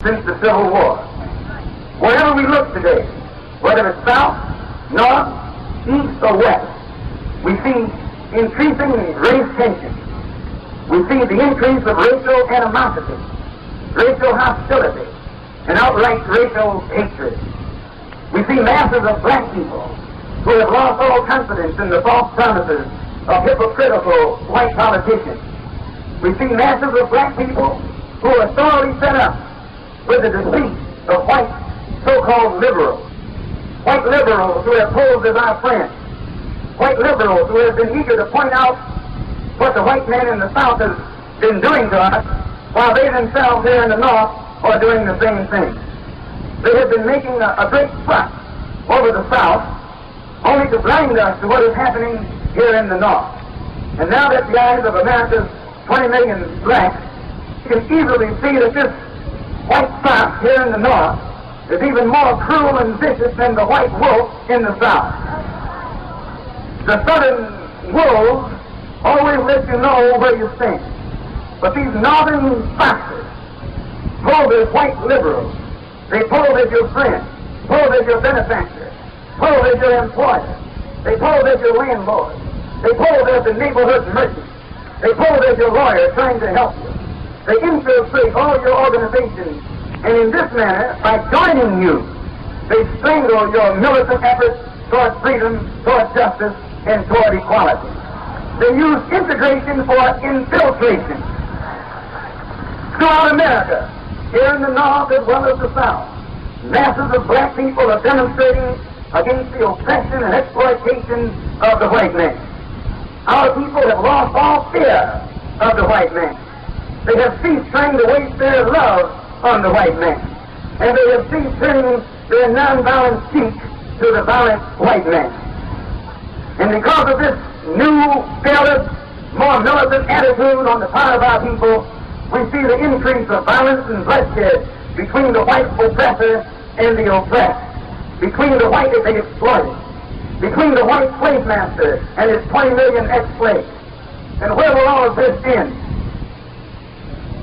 since the Civil War. Wherever we look today, whether it's south, north, east, or west, we see increasing race tension. We see the increase of racial animosity, racial hostility, and outright racial hatred. We see masses of black people who have lost all confidence in the false promises of hypocritical white politicians. We see masses of black people who are thoroughly fed up with the deceit of white so-called liberals. White liberals who have posed as our friends. White liberals who have been eager to point out what the white man in the South has been doing to us, while they themselves here in the North are doing the same thing. They have been making a great fuss over the South, only to blind us to what is happening here in the North. And now that the eyes of America's 20 million blacks can easily see that this white fox here in the North is even more cruel and vicious than the white wolf in the South. The southern wolves always let you know where you stand. But these northern foxes pose as white liberals. They pose as your friend, pose as your benefactor, pose as your employer. They pose as your landlord. They pose as the neighborhood merchant. They pose as your lawyer trying to help you. They infiltrate all your organizations, and in this manner, by joining you, they strangle your militant efforts toward freedom, toward justice, and toward equality. They use integration for infiltration. Throughout America, here in the North as well as the South, masses of black people are demonstrating against the oppression and exploitation of the white man. Our people have lost all fear of the white man. They have ceased trying to waste their love on the white man. And they have ceased turning their nonviolent cheek to the violent white man. And because of this new, fearless, more militant attitude on the part of our people, we see the increase of violence and bloodshed between the white oppressor and the oppressed, between the white that they exploited, between the white slave master and his 20 million ex-slaves. And where will all of this end?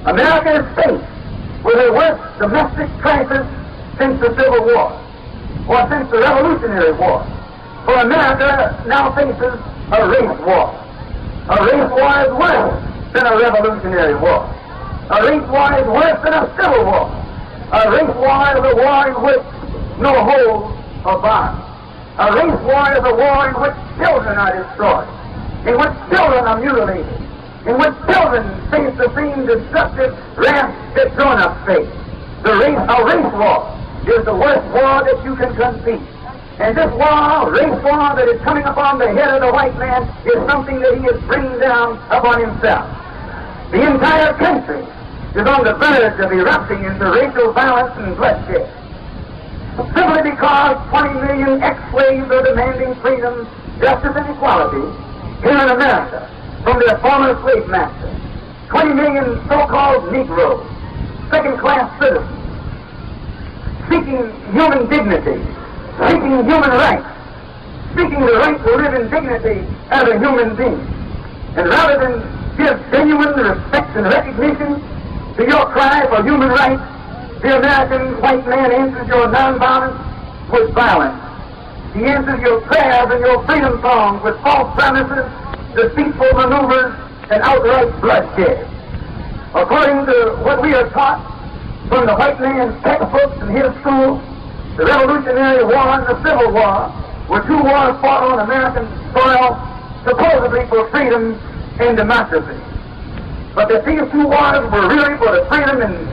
America is faced with her worst domestic crisis since the Civil War, or since the Revolutionary War. For America now faces a race war. A race war is worse than a Revolutionary War. A race war is worse than a Civil War. A race war is a war in which no holds are barred. A race war is a war in which children are destroyed, in which children are mutilated, in which children face the same destructive wrath that grown-ups face. A race war is the worst war that you can conceive. And this war, race war that is coming upon the head of the white man, is something that he is bringing down upon himself. The entire country is on the verge of erupting into racial violence and bloodshed, simply because 20 million ex-slaves are demanding freedom, justice, and equality here in America from their former slave masters. 20 million so-called Negroes, second-class citizens, seeking human dignity, seeking human rights, seeking the right to live in dignity as a human being. And rather than give genuine respect and recognition to your cry for human rights, the American white man answers your nonviolence with violence. He answers your prayers and your freedom songs with false promises, deceitful maneuvers, and outright bloodshed. According to what we are taught from the white man's textbooks and his schools, the Revolutionary War and the Civil War were two wars fought on American soil, supposedly for freedom and democracy. But that these two wars were really for the freedom and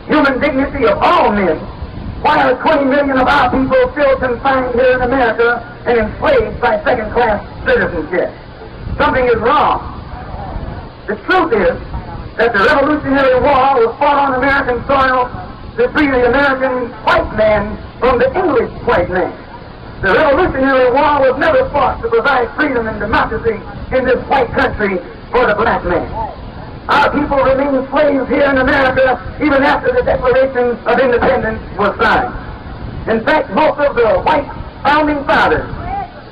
human dignity of all men, why are 20 million of our people still confined here in America and enslaved by second-class citizenship? Something is wrong. The truth is that the Revolutionary War was fought on American soil to free the American white man from the English white man. The Revolutionary War was never fought to provide freedom and democracy in this white country for the black man. Our people remain slaves here in America even after the Declaration of Independence was signed. In fact, most of the white founding fathers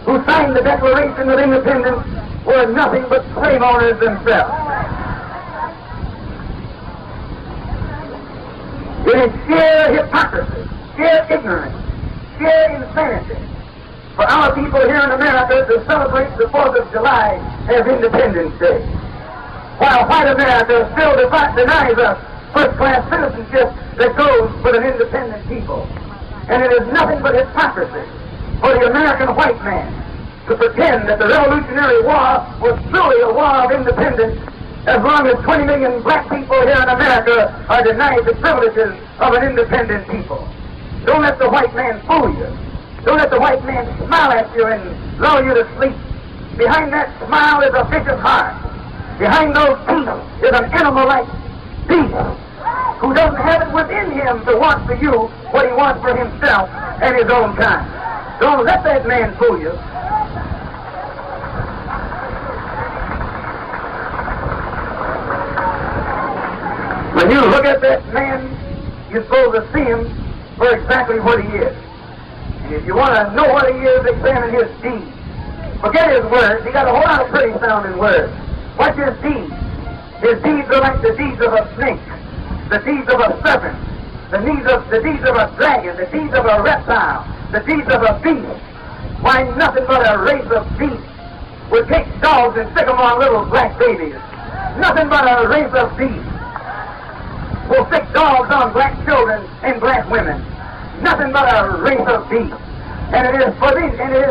who signed the Declaration of Independence were nothing but slave owners themselves. It is sheer hypocrisy, sheer ignorance, sheer insanity for our people here in America to celebrate the 4th of July as Independence Day, while white America still denies us first-class citizenship that goes with an independent people. And it is nothing but hypocrisy for the American white man to pretend that the Revolutionary War was truly a war of independence as long as 20 million black people here in America are denied the privileges of an independent people. Don't let the white man fool you. Don't let the white man smile at you and lull you to sleep. Behind that smile is a vicious heart. Behind those teeth is an animal-like beast who doesn't have it within him to want for you what he wants for himself and his own kind. Don't let that man fool you. When you look at that man, you're supposed to see him for exactly what he is. And if you want to know what he is, examine his deeds. Forget his words. He got a whole lot of pretty sounding words. What's his deeds? His deeds are like the deeds of a snake, the deeds of a serpent, the deeds of a dragon, the deeds of a reptile, the deeds of a beast. Why, nothing but a race of beasts would take dogs and stick them on little black babies. Nothing but a race of beasts will stick dogs on black children and black women. Nothing but a race of beasts. And it is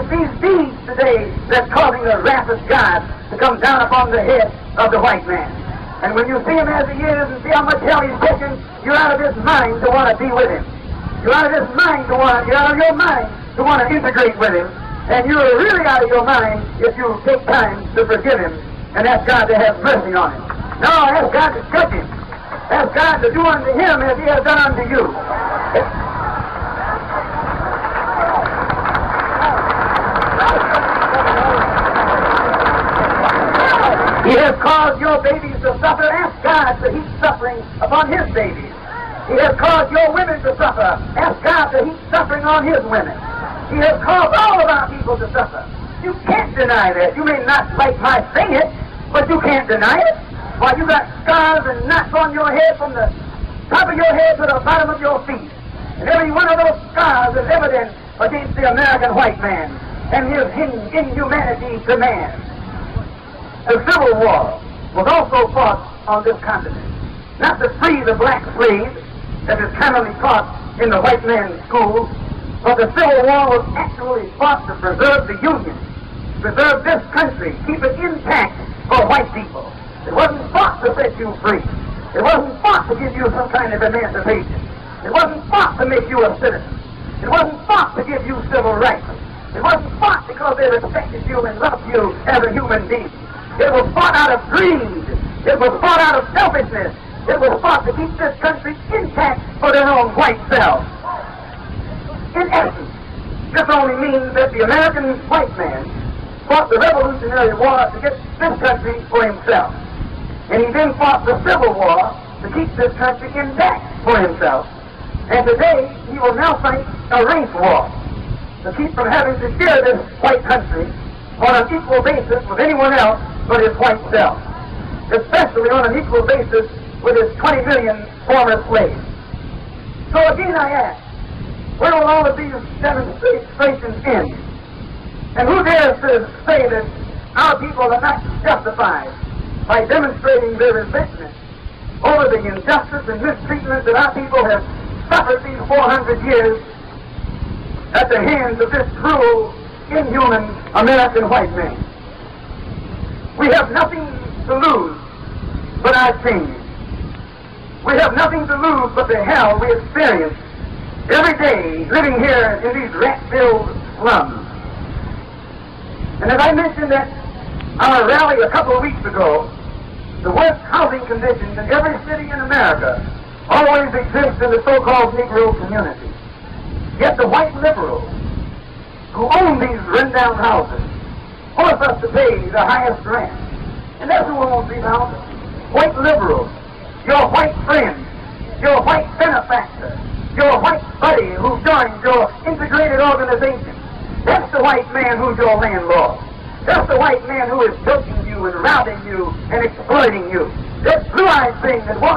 these deeds today that's causing the wrath of God to come down upon the head of the white man. And when you see him as he is and see how much hell he's taking, you're out of his mind to want to be with him. You're out of his mind you're out of your mind to want to integrate with him. And you're really out of your mind if you take time to forgive him and ask God to have mercy on him. No, ask God to judge him. Ask God to do unto him as he has done unto you. He has caused your babies to suffer. Ask God to heap suffering upon his babies. He has caused your women to suffer. Ask God to heap suffering on his women. He has caused all of our people to suffer. You can't deny that. You may not like my saying it, but you can't deny it. Why, you got scars and knots on your head from the top of your head to the bottom of your feet. And every one of those scars is evidence against the American white man and his inhumanity to man. The Civil War was also fought on this continent. Not to free the black slaves, that is commonly taught in the white man's school, but the Civil War was actually fought to preserve the Union, preserve this country, keep it intact for white people. It wasn't fought to set you free. It wasn't fought to give you some kind of emancipation. It wasn't fought to make you a citizen. It wasn't fought to give you civil rights. It wasn't fought because they respected you and loved you as a human being. It was fought out of greed. It was fought out of selfishness. It was fought to keep this country intact for their own white selves. In essence, this only means that the American white man fought the Revolutionary War to get this country for himself. And he then fought the Civil War to keep this country intact for himself. And today, he will now fight a race war to keep from having to share this white country on an equal basis with anyone else but his white self, especially on an equal basis with his 20 million former slaves. So again I ask, where will all of these demonstrations end? And who dares to say that our people are not justified by demonstrating their resentment over the injustice and mistreatment that our people have suffered these 400 years at the hands of this cruel, inhuman American white man? We have nothing to lose but our shame. We have nothing to lose but the hell we experience every day living here in these rat-filled slums. And as I mentioned at our rally a couple of weeks ago, the worst housing conditions in every city in America always exist in the so-called Negro community. Yet the white liberals who own these run-down houses force us to pay the highest rent. And that's who owns these houses. White liberals, your white friend, your white benefactor, your white buddy who joined your integrated organization. That's the white man who's your landlord. That's the white man who is choking you and robbing you and exploiting you. That blue-eyed thing that walks